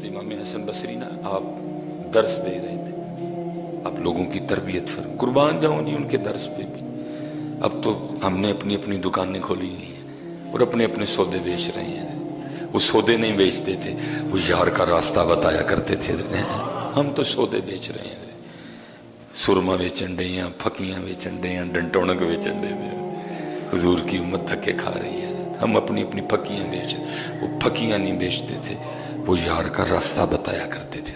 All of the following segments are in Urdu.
حضرت امام حسن بصری نا آپ درس دے رہے تھے, آپ لوگوں کی تربیت پر قربان جاؤں جی ان کے درس پہ بھی. اب تو ہم نے اپنی اپنی دکانیں کھولی ہوئی ہیں اور اپنے اپنے سودے بیچ رہے ہیں. وہ سودے نہیں بیچتے تھے, وہ یار کا راستہ بتایا کرتے تھے. ہم تو سودے بیچ رہے ہیں, سرما بیچن ڈے ہیں, پھکیاں بیچن ڈے ہیں, ڈنٹونک بیچن ڈے ہیں. حضور کی امت دھکے کھا رہی ہے, ہم اپنی اپنی پھکیاں بیچ. وہ پھکیاں نہیں بیچتے تھے, وہ یار کا راستہ بتایا کرتے تھے.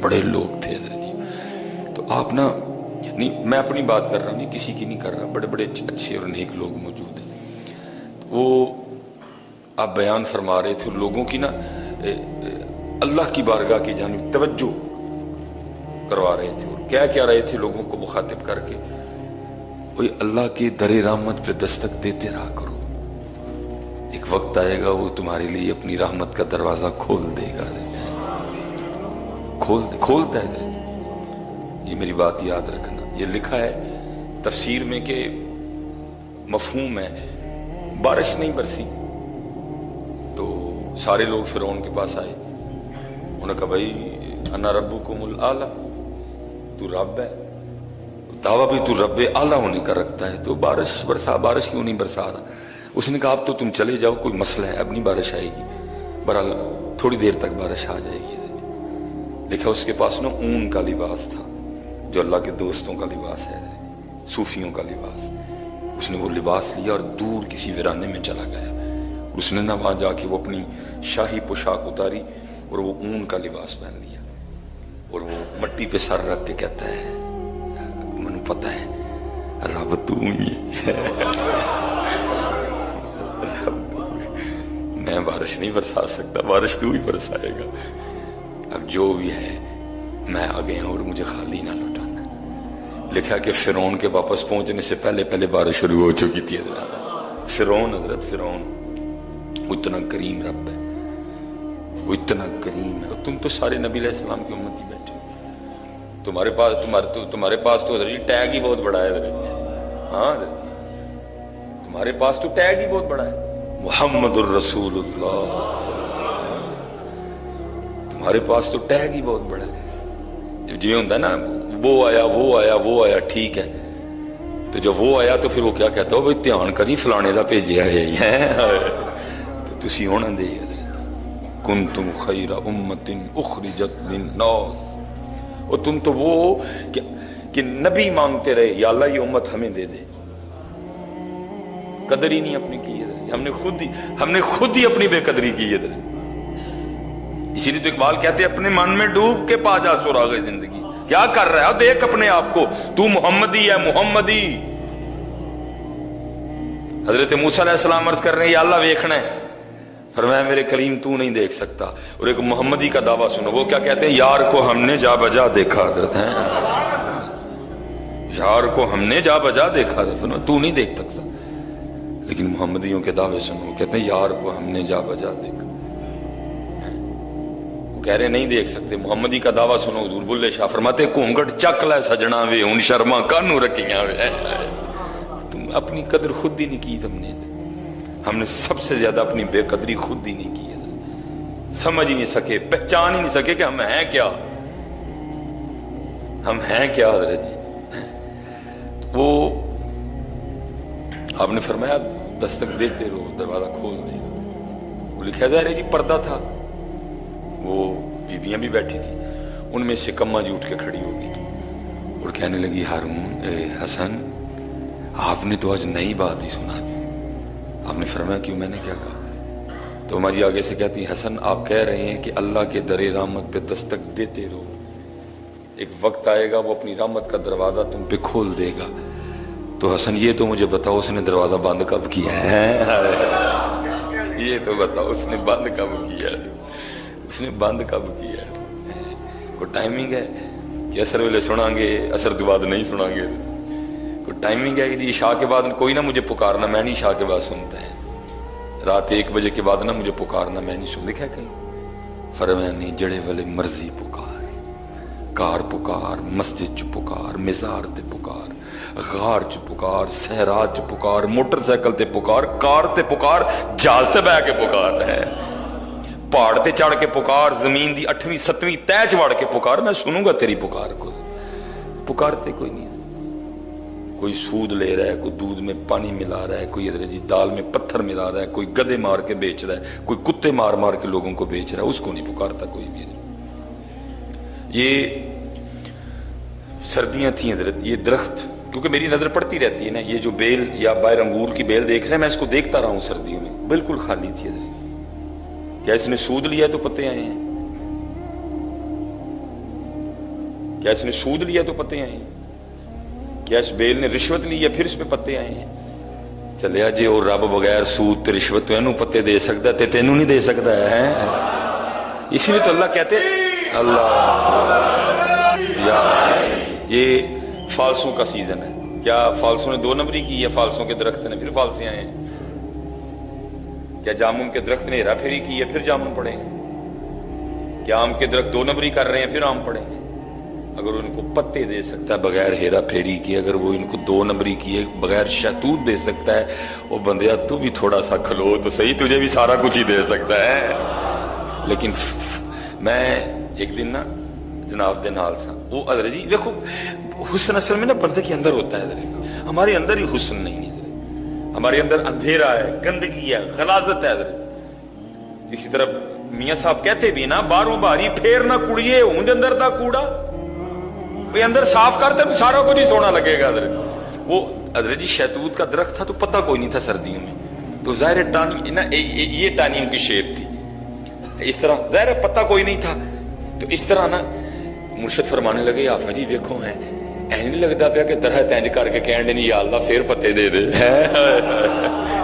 بڑے لوگ تھے جی. تو آپ نا نہیں, میں اپنی بات کر رہا ہوں, نہیں کسی کی نہیں کر رہا, بڑے بڑے اچھے اور نیک لوگ موجود ہیں. وہ آپ بیان فرما رہے تھے لوگوں کی نا اللہ کی بارگاہ کی جانب توجہ کروا رہے تھے, اور کیا رہے تھے لوگوں کو مخاطب کر کے, وہی اللہ کے در رحمت پہ دستک دیتے رہا کرو. ایک وقت آئے گا وہ تمہارے لیے اپنی رحمت کا دروازہ کھول دے گا. کھولتا ہے. یہ میری بات یاد رکھنا. یہ لکھا ہے تفسیر میں کہ مفہوم ہے, بارش نہیں برسی تو سارے لوگ فرعون کے پاس آئے. انہوں نے کہا بھائی انا ربکم الاعلی, تو رب ہے, دعویٰ بھی تو رب اعلیٰ ہونے کا رکھتا ہے, تو بارش برسا. بارش کیوں نہیں برسا رہا؟ اس نے کہا اب تو تم چلے جاؤ, کوئی مسئلہ ہے, اب نہیں بارش آئے گی. بہرحال تھوڑی دیر تک بارش آ جائے گی. لکھا اس کے پاس نا اون کا لباس تھا, جو اللہ کے دوستوں کا لباس ہے, صوفیوں کا لباس. اس نے وہ لباس لیا اور دور کسی ویرانے میں چلا گیا. اس نے نا وہاں جا کے وہ اپنی شاہی پوشاک اتاری اور وہ اون کا لباس پہن لیا, اور وہ مٹی پہ سر رکھ کے کہتا ہے منو پتہ ہے رب تو ہی ہے, میں بارش نہیں برسا سکتا, بارش تو ہی برسائے گا. اب جو بھی ہے میں آ گیا ہوں اور مجھے خالی نہ لوٹانا. لکھا کہ فرعون کے واپس پہنچنے سے پہلے بارش شروع ہو چکی تھی. فرعون, حضرت فرعون وہ اتنا کریم رب ہے, وہ اتنا کریم ہے. تم تو سارے نبی علیہ السلام کی امت ہی بیٹھے, تمہارے پاس تو حضرت ٹیگ ہی بہت بڑا ہے. ہاں تمہارے پاس تو ٹیگ ہی بہت بڑا ہے, محمد الرسول اللہ. تمہارے پاس تو ٹیگ ہی بہت بڑا ہے. جو ہوتا ہے نا وہ آیا ٹھیک ہے, تو جب وہ آیا تو پھر وہ کیا کہتا ہے, بھائی دھیان کری فلانے دا بھیجیا ہے. تو تسی ہونا دے کنتم خیر امت اخرجت للناس, اور تم تو وہ کہ نبی مانگتے رہے یا اللہ یہ امت ہمیں دے دے. قدر ہی نہیں اپنی کی ہے, ہم نے خود ہی اپنی بے قدری کی ہے. اسی لیے تو اقبال کہتے ہیں اپنے من میں ڈوب کے پا جا سراغ زندگی. کیا کر رہا ہے, دیکھ اپنے آپ کو, تو محمدی ہے, محمدی. حضرت موسیٰ علیہ السلام عرض کر رہے ہیں یا اللہ ویکھنا ہے, فرمایا میرے کریم تو نہیں دیکھ سکتا. اور ایک محمدی کا دعویٰ سنو, وہ کیا کہتے ہیں, یار کو ہم نے جا بجا دیکھا. حضرت ہیں یار کو ہم نے جا بجا دیکھا, تو نہیں دیکھ سکتا. لیکن محمدیوں کے دعوے سنو, کہتے ہیں یار کو ہم نے جا بجا دیکھا. کہہ رہے نہیں دیکھ سکتے. محمدی کا دعویٰ سنو, حضور بلے شاہ فرماتے گھونگھٹ چک لے سجنا وے ان شرما کانو رکھیاں وے. تم اپنی قدر خود ہی نہیں کی. ہم نے سب سے زیادہ اپنی بے قدری خود ہی نہیں کی ہے. سمجھ ہی نہیں سکے, پہچان ہی نہیں سکے کہ ہم ہیں کیا, ہم ہیں کیا. حضرت جی وہ آپ نے فرمایا دستک دیتے رہو, دروازہ کھول دے گا. وہ لکھا جا رہا جی پردہ تھا, وہ بیویاں بھی بیٹھی تھی, ان میں سے کما جی اٹھ کے کھڑی ہوگی اور کہنے لگی ہارون حسن آپ نے تو آج نئی بات ہی سنا دی. آپ نے فرمایا کیوں, میں نے کیا کہا؟ تو اما جی آگے سے کہتی حسن آپ کہہ رہے ہیں کہ اللہ کے در رحمت پہ دستک دیتے رہو, ایک وقت آئے گا وہ اپنی رحمت کا دروازہ تم پہ کھول دے گا. تو حسن یہ تو مجھے بتاؤ اس نے دروازہ بند کب کیا ہے, یہ تو بتاؤ اس نے بند کب کیا ہے, اس نے بند کب کیا ہے. کوئی ٹائمنگ ہے کہ اثر ویلے سناں گے, اثر کے بعد نہیں سناں گے. کوئی ٹائمنگ ہے کہ عشاء کے بعد کوئی نہ مجھے پکارنا, میں نہیں عشاء کے بعد سنتا ہے. رات 1 بجے کے بعد نہ مجھے پکارنا, میں نہیں سن. لکھا ہے کہیں فرمایا نہیں جڑے والے مرضی پکار, کار پکار, مسجد چ پکار, مزار تے پکار, غار چ پکار, صحرا چ پکار, موٹر سائیکل تے پکار, کار تے پکار, جہاز تے بہ کے پکار ہے. پہاڑ تے چڑھ کے پکار, زمین دی 8ویں 7ویں تہ چ وڑ کے پکار, میں سنوں گا تیری پکار کو. پکارتے کوئی نہیں. کوئی سود لے رہا ہے, کوئی دودھ میں پانی ملا رہا ہے, کوئی حضرت جی دال میں پتھر ملا رہا ہے, کوئی گدے مار کے بیچ رہا ہے, کوئی کتے مار مار کے لوگوں کو بیچ رہا ہے, اس کو نہیں پکارتا کوئی بھی. یہ سردیاں تھیں حضرت, یہ درخت کیونکہ میری نظر پڑتی رہتی ہے نا, یہ جو بیل یا باہر انگور کی بیل دیکھ رہے ہیں, میں اس کو دیکھتا رہا ہوں سردیوں میں, بالکل خالی تھی حضرت. کیا اس نے سود لیا تو پتے آئے ہیں؟ کیا اس نے سود لیا تو پتے آئے ہیں؟ کیا اس بیل نے رشوت لی یا پھر اس پہ پتے آئے ہیں؟ چلیا جی اور رب بغیر سود تے رشوت تو اینو پتے دے سکتا تے تینوں نہیں دے سکتا ہے. اسی لیے تو اللہ کہتے اللہ یا یہ فالسوں کا سیزن ہے. کیا فالسوں نے 2 نمبری کی یا فالسوں کے درخت نے پھر فالسے آئے ہیں؟ کیا جامن کے درخت نے ہیرا پھیری کی ہے پھر جامن پڑے ہیں؟ کیا آم کے درخت 2 نمبری کر رہے ہیں پھر آم پڑے ہیں؟ اگر ان کو پتے دے سکتا ہے بغیر ہیرا پھیری کی, اگر وہ ان کو 2 نمبری کیے بغیر شہتوت دے سکتا ہے, وہ بندیا تو بھی تھوڑا سا کھلو تو صحیح, تجھے بھی سارا کچھ ہی دے سکتا ہے. لیکن میں ایک دن نا جناب دے نال سا, وہ حضرت جی دیکھو حسن اصل میں نا بندے کے اندر ہوتا ہے حضرت, ہمارے اندر ہی حسن نہیں ہے حضرت, ہمارے اندر اندھیرا ہے, گندگی ہے, غلاظت ہے حضرت. اسی طرح میاں صاحب کہتے بھی نا, باہروں باری پھیر نہ کڑیے اونج اندر دا کوڑا, وہ اندر صاف کرتے تو سارا کچھ ہی سونا لگے گا حضرت. وہ حضرت جی شہتوت کا درخت تھا تو پتہ کوئی نہیں تھا سردیوں میں, تو ظاہر ٹانی نا یہ ٹانیوں کی شیپ تھی, اس طرح ظاہر پتہ کوئی نہیں تھا. تو اس طرح نا مرشد فرمانے لگے آفا جی دیکھو ہیں این نہیں لگتا پیا کہ درخت اینج کر کے کہنے نہیں یا اللہ پھر پتے دے دے.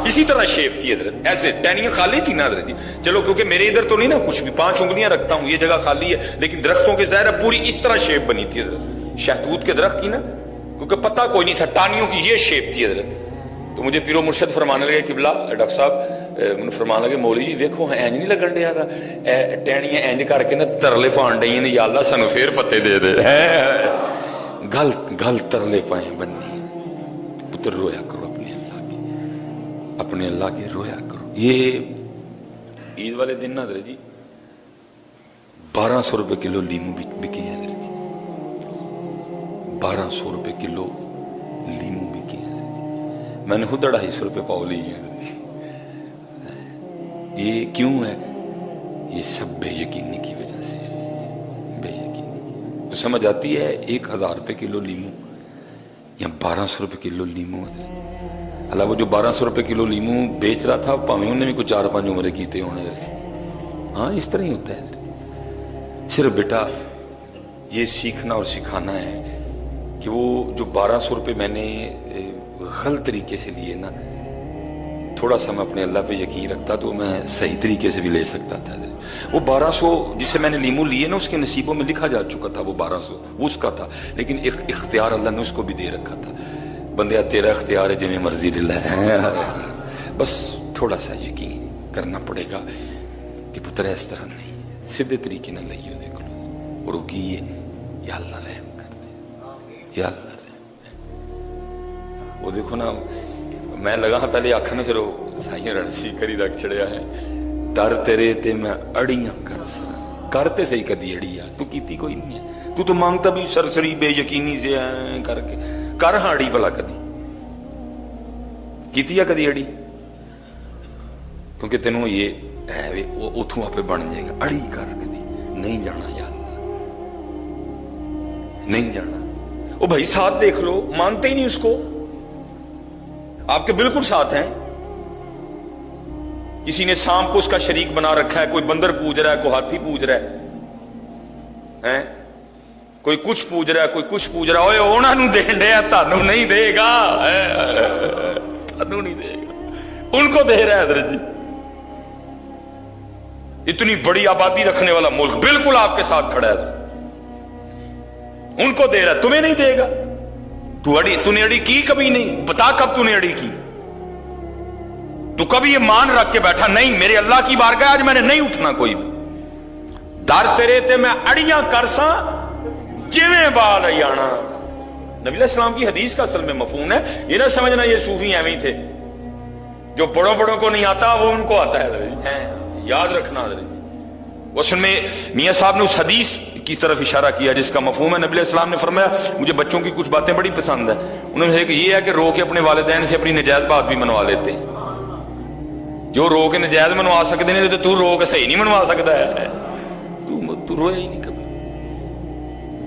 اسی طرح شیپ تھی حضرت, ایسے ٹہنیاں خالی تھی نا حضرت جی. چلو کیونکہ میرے ادھر تو نہیں نا کچھ بھی, 5 انگلیاں رکھتا ہوں, یہ جگہ خالی ہے, لیکن درختوں کے ظاہر پوری اس طرح شیپ بنی تھی حضرت. شہتوت کے درخت کی نا, کیونکہ پتہ کوئی نہیں تھا, ٹانیوں کی یہ شیپ تھی حضرت. تو مجھے پیرو مرشد فرمانے لگے قبلہ ڈاکٹر صاحب مجھے فرمانے لگے مولوی جی دیکھو اینج نہیں لگن ڈیا ٹہنیاں اینج کر کے نا ترلے پان ڈئی نے, یا اللہ سانو پھر پتے دے دے. گل گل ترلے پائیں بننی, پتر رویا کرو اپنے اللہ کے, اپنے اللہ کے رویا کرو. یہ عید والے دن نا حضرت جی 1200 روپے کلو لیمو بکے ہیں حضرت جی, 1200 روپے کلو لیمو بکے ہیں. میں نے خود 250 روپے پاؤ لی ہیں. یہ کیوں ہے؟ یہ سب بے یقینی کی وجہ سے ہے, بے یقینی کی. تو سمجھ آتی ہے 1000 روپے کلو لیمو یا 1200 روپے کلو لیمو حضرت. اللہ وہ جو 1200 روپے کلو لیمو بیچ رہا تھا پاویں انہیں بھی کچھ 4-5 عمرے کیتے ہونے حضرت. ہاں اس طرح ہی ہوتا ہے حضرت. صرف بیٹا یہ سیکھنا اور سکھانا ہے کہ وہ جو 1200 روپے میں نے غلط طریقے سے لیے نا, تھوڑا سا میں اپنے اللہ پہ یقین رکھتا تو میں صحیح طریقے سے بھی لے سکتا تھا. وہ 1200 جسے میں نے لیمو لیے نا اس کے نصیبوں میں لکھا جا چکا تھا, وہ 1200 وہ اس کا تھا, لیکن اختیار اللہ نے اس کو بھی دے رکھا تھا. بندیا تیرا اختیار ہے جنہیں مرضی لے, بس تھوڑا سا یقین کرنا پڑے گا کہ پتر اس طرح نہیں, سیدھے طریقے نہ لئیو دیکھ لو, اور وہ کیے یا اللہ رحم کر دے, یا اللہ رحم. وہ دیکھو نا میں لگا ہاں پہلے آکھا نا پھر وہ سائیں رڑسی کری رکھ چڑیا ہے, در تیرے تے میں اڑیاں کر سا, کرتے صحیح کدی اڑی ہے, تو کیتی کوئی نہیں ہے, تو مانگتا بھی سرسری بے یقینی سے کر کے کر ہاں اڑی بلا کدی کیتی ہے کدی اڑی, کیونکہ تینوں یہ ہے اتھوں آپ بن جائے گا. اڑی کر کدی نہیں جانا, یا اللہ نہیں جانا. وہ بھائی ساتھ دیکھ لو, مانتے ہی نہیں اس کو, آپ کے بالکل ساتھ ہیں. کسی نے سانپ کو اس کا شریک بنا رکھا ہے, کوئی بندر پوج رہا ہے, کوئی ہاتھی پوج رہا ہے, کوئی کچھ پوج رہا ہے, کوئی کچھ پوج رہا ہے. اوے انہوں دین دیا, تانوں نہیں دے گا, تانوں نہیں دے گا, ان کو دے رہا ہے حضرت جی. اتنی بڑی آبادی رکھنے والا ملک بالکل آپ کے ساتھ کھڑا ہے, ان کو دے رہا ہے, تمہیں نہیں دے گا. تو نے اڑی کی کبھی نہیں, بتا کب تو نے اڑی کی. تو کبھی یہ مان رکھ کے بیٹھا نہیں میرے اللہ کی بارگاہ آج میں نے نہیں اٹھنا کوئی بھی, در تیرے تے میں اڑیاں کرساں جویں بال ایانا. نبی علیہ السلام کی حدیث کا اصل میں مفہوم ہے, یہ نہ سمجھنا یہ صوفی ایویں تھے جو بڑوں بڑوں کو نہیں آتا وہ ان کو آتا ہے. یاد رکھنا حضرت, اس میں میاں صاحب نے اس حدیث کی طرف اشارہ کیا جس کا مفہوم ہے، نبی علیہ السلام نے فرمایا مجھے بچوں کی کچھ باتیں بڑی پسند ہیں، انہوں نے کہا کہ یہ ہے کہ رو کے اپنے والدین سے اپنی نجائز بات بھی منوا لیتے ہیں، جو رو کے نجائز منوا سکتے ہیں تو رو کے صحیح نہیں منوا سکتا ہے، تو رویا ہی نہیں کبھی۔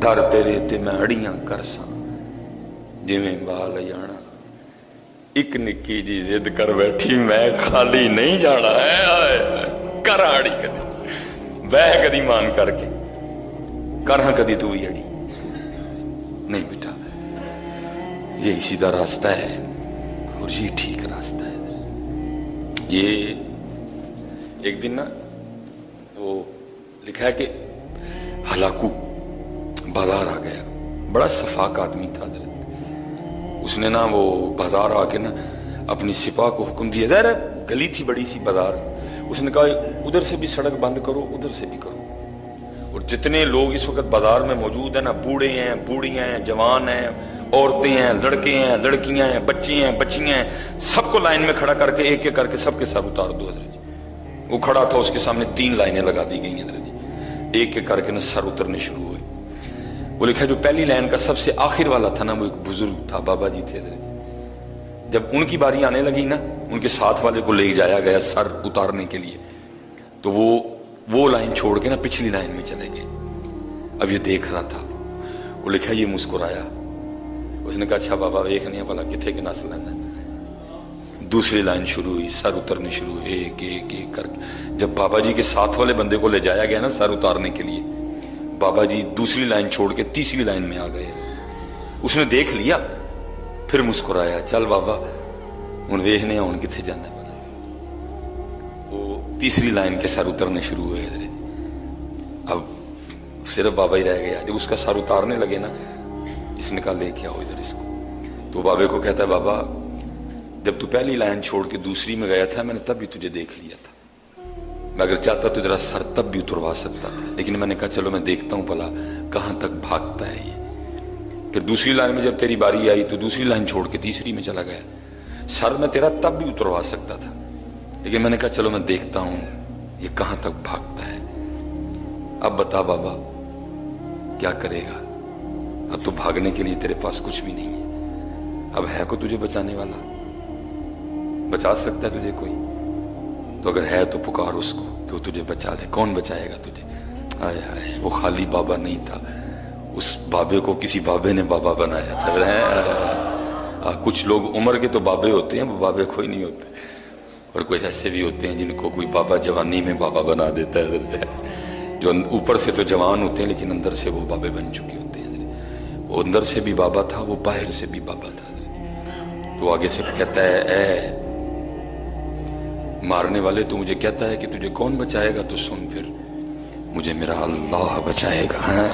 در تیرے تے میں اڑیاں کرساں جویں بال جانا، ایک نکی جی ضد کر بیٹھی میں خالی نہیں جانا ہے، کر اڑی کدی بہ کدی مان کر کے کرہاں کدی تو بھی اڑی نہیں بیٹا، یہی سیدھا راستہ ہے اور یہ ٹھیک راستہ ہے۔ یہ ایک دن نا وہ لکھا ہے کہ ہلاکو بازار آ گیا، بڑا صفاق آدمی تھا حضرت، اس نے نا وہ بازار آ کے نا اپنی سپاہ کو حکم دیا، ظاہر گلی تھی بڑی سی بازار، اس نے کہا ادھر سے بھی سڑک بند کرو ادھر سے بھی کرو، اور جتنے لوگ اس وقت بازار میں موجود ہیں نا، بوڑھے ہیں بوڑھیاں ہیں جوان ہیں عورتیں ہیں لڑکے ہیں لڑکیاں ہیں بچے ہیں بچیاں ہیں، سب کو لائن میں کھڑا کر کے ایک ایک کر کے سب کے سر اتار دو حضرت جی۔ وہ کھڑا تھا، اس کے سامنے 3 لائنیں لگا دی گئی ہیں حضرت جی، ایک ایک کر کے نا سر اترنے شروع ہوئے۔ وہ لکھا جو پہلی لائن کا سب سے آخر والا تھا نا وہ ایک بزرگ تھا، بابا جی تھے حضرت، جب ان کی باری آنے لگی نا ان کے ساتھ والے کو لے جایا گیا سر اتارنے کے لیے، تو وہ لائن چھوڑ کے نا پچھلی لائن میں چلے گئے۔ اب یہ دیکھ رہا تھا، وہ لکھا یہ مسکرایا، اس نے کہا اچھا بابا دیکھنے والا کتنے کے نسل ہے۔ دوسری لائن شروع ہوئی، سر اترنے شروع ہوئے ایک ایک ایک کر کے، جب بابا جی کے ساتھ والے بندے کو لے جایا گیا نا سر اتارنے کے لیے، بابا جی دوسری لائن چھوڑ کے تیسری لائن میں آ گئے۔ اس نے دیکھ لیا پھر مسکرایا، چل بابا ہن ویکھنے ہن کتنے جانا ہے۔ وہ تیسری لائن کے سر اترنے شروع ہوئے حضرت، اب صرف بابا ہی رہ گیا۔ جب اس کا سر اتارنے لگے نا اس نے کہا لے کے آؤ ادھر اس کو، تو بابے کو کہتا ہے بابا جب تو پہلی لائن چھوڑ کے دوسری میں گیا تھا میں نے تب بھی تجھے دیکھ لیا تھا، میں اگر چاہتا تو تیرا سر تب بھی اتروا سکتا تھا، لیکن میں نے کہا چلو میں دیکھتا ہوں بھلا کہاں تک بھاگتا ہے یہ۔ پھر دوسری لائن میں جب تیری باری آئی تو دوسری لائن چھوڑ کے تیسری میں چلا گیا، سر میں تیرا تب بھی اتروا سکتا تھا، لیکن میں نے کہا چلو میں دیکھتا ہوں یہ کہاں تک بھاگتا ہے۔ اب بتا بابا کیا کرے گا، اب تو بھاگنے کے لیے تیرے پاس کچھ بھی نہیں ہے، اب ہے کو تجھے بچانے والا، بچا سکتا ہے تجھے کوئی؟ تو اگر ہے تو پکار اس کو کہ وہ تجھے بچا لے۔ کون بچائے گا تجھے؟ آئے آئے، وہ خالی بابا نہیں تھا، اس بابے کو کسی بابے نے بابا بنایا تھا۔ کچھ لوگ عمر کے تو بابے ہوتے ہیں، وہ بابے کوئی نہیں ہوتے، اور کچھ ایسے بھی ہوتے ہیں جن کو کوئی بابا جوانی میں بابا بنا دیتا ہے، جو اوپر سے تو جوان ہوتے ہیں لیکن اندر سے وہ بابے بن چکے ہوتے ہیں۔ وہ اندر سے بھی بابا تھا، وہ باہر سے بھی بابا تھا۔ تو آگے سے کہتا ہے اے مارنے والے تو مجھے کہتا ہے کہ تجھے کون بچائے گا، تو سن پھر مجھے میرا اللہ بچائے گا۔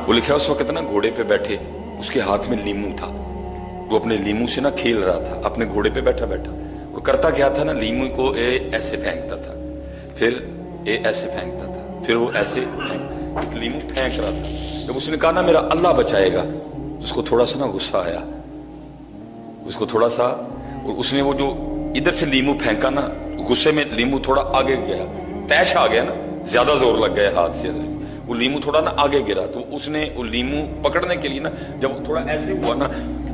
وہ لکھا اس وقت نا گھوڑے پہ بیٹھے، اس کے ہاتھ میں لیمو تھا، وہ اپنے لیمو سے نا کھیل رہا تھا اپنے گھوڑے پہ بیٹھا بیٹھا، اور کرتا کیا تھا نا لیمو کو ایسے پھینکتا تھا، پھر ایسے پھینکتا تھا، پھر وہ ایسے لیمو پھینک رہا تھا۔ جب اس نے کہا نا میرا اللہ بچائے گا، اس کو تھوڑا سا نا غصہ آیا، اس کو تھوڑا سا، اور اس نے وہ جو ادھر سے لیمو پھینکا نا غصے میں لیمو تھوڑا آگے گیا، تیش آ گیا نا، زیادہ زور لگ گیا ہاتھ سے، وہ لیمو تھوڑا نا آگے گرا، تو اس نے وہ لیمو پکڑنے کے لیے نا جب تھوڑا ایسے ہوا نا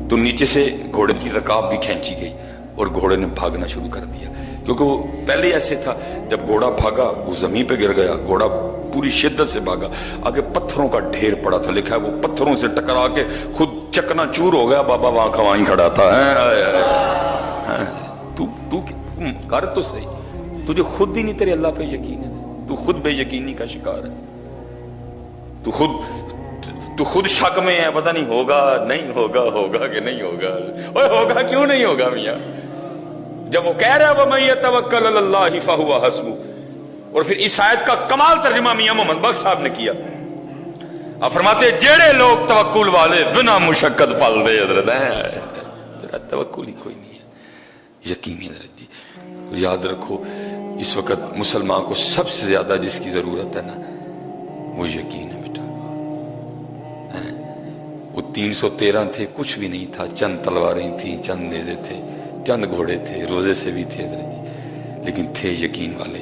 تو نیچے سے گھوڑے کی رکاب بھی کھینچی گئی اور گھوڑے نے بھاگنا شروع کر دیا، کیونکہ وہ پہلے ایسے تھا، جب گھوڑا بھاگا وہ زمین پہ گر گیا، گھوڑا پوری شدت سے بھاگا، آگے پتھروں کا ڈھیر پڑا تھا، لکھا ہے وہ پتھروں سے ٹکرا کے خود چکنا چور ہو گیا، بابا وہاں کا وہیں کھڑا تھا۔ تو کر تو صحیح، تجھے خود ہی نہیں تیرے اللہ پہ یقین ہے، تو خود بے یقینی کا شکار ہے، تو خود شک میں ہے، پتہ نہیں ہوگا نہیں ہوگا، ہوگا کہ نہیں ہوگا، اوے ہوگا کیوں نہیں ہوگا میاں؟ جب وہ کہہ رہا ہے وَمَن يَتَوَكَّلْ عَلَى اللَّهِ فَهُوَ حَسْبُهُ، اور پھر اس آیت کا کمال ترجمہ میاں محمد بخش صاحب نے کیا، آپ فرماتے جڑے لوگ توکل والے بنا مشقت پل دے حضرت ہیں، تیرا توکل ہی کوئی نہیں ہے، یقینی حضرت جی۔ یاد رکھو اس وقت مسلمان کو سب سے زیادہ جس کی ضرورت ہے نا وہ یقین ہے بیٹا۔ وہ 313 تھے، کچھ بھی نہیں تھا، چند تلواریں تھیں، چند نیزے تھے، چند گھوڑے تھے، روزے سے بھی تھے حضرت جی، لیکن تھے یقین والے۔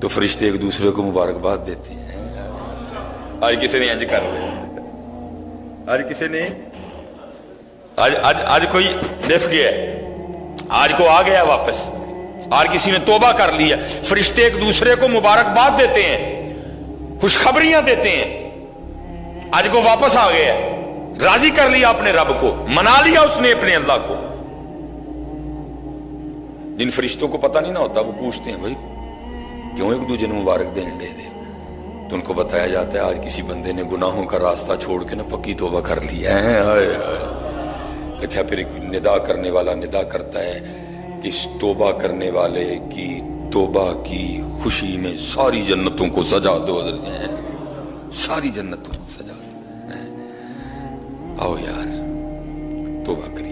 تو فرشتے ایک دوسرے کو مبارکباد دیتے ہیں. آج کسی نے انج کر لیا, آج کسی نے آج کوئی دف گیا, آج کو آ گیا واپس, آج کسی نے توبہ کر لیا, فرشتے ایک دوسرے کو مبارکباد دیتے ہیں, خوشخبریاں دیتے ہیں. آج کو واپس آ گیا, راضی کر لیا اپنے رب کو, منا لیا اس نے اپنے اللہ کو. جن فرشتوں کو پتہ نہیں نہ ہوتا وہ پوچھتے ہیں بھائی کیوں ایک دوسرے نے مبارک دینے دے دے, تو ان کو بتایا جاتا ہے آج کسی بندے نے گناہوں کا راستہ چھوڑ کے نا پکی توبہ کر لی ہے. دیکھا پھر ندا کرنے والا ندا کرتا ہے کہ اس توبہ کرنے والے کی توبہ کی خوشی میں ساری جنتوں کو سجا دو, ساری جنتوں کو سجا دو. آؤ یار توبہ کریے.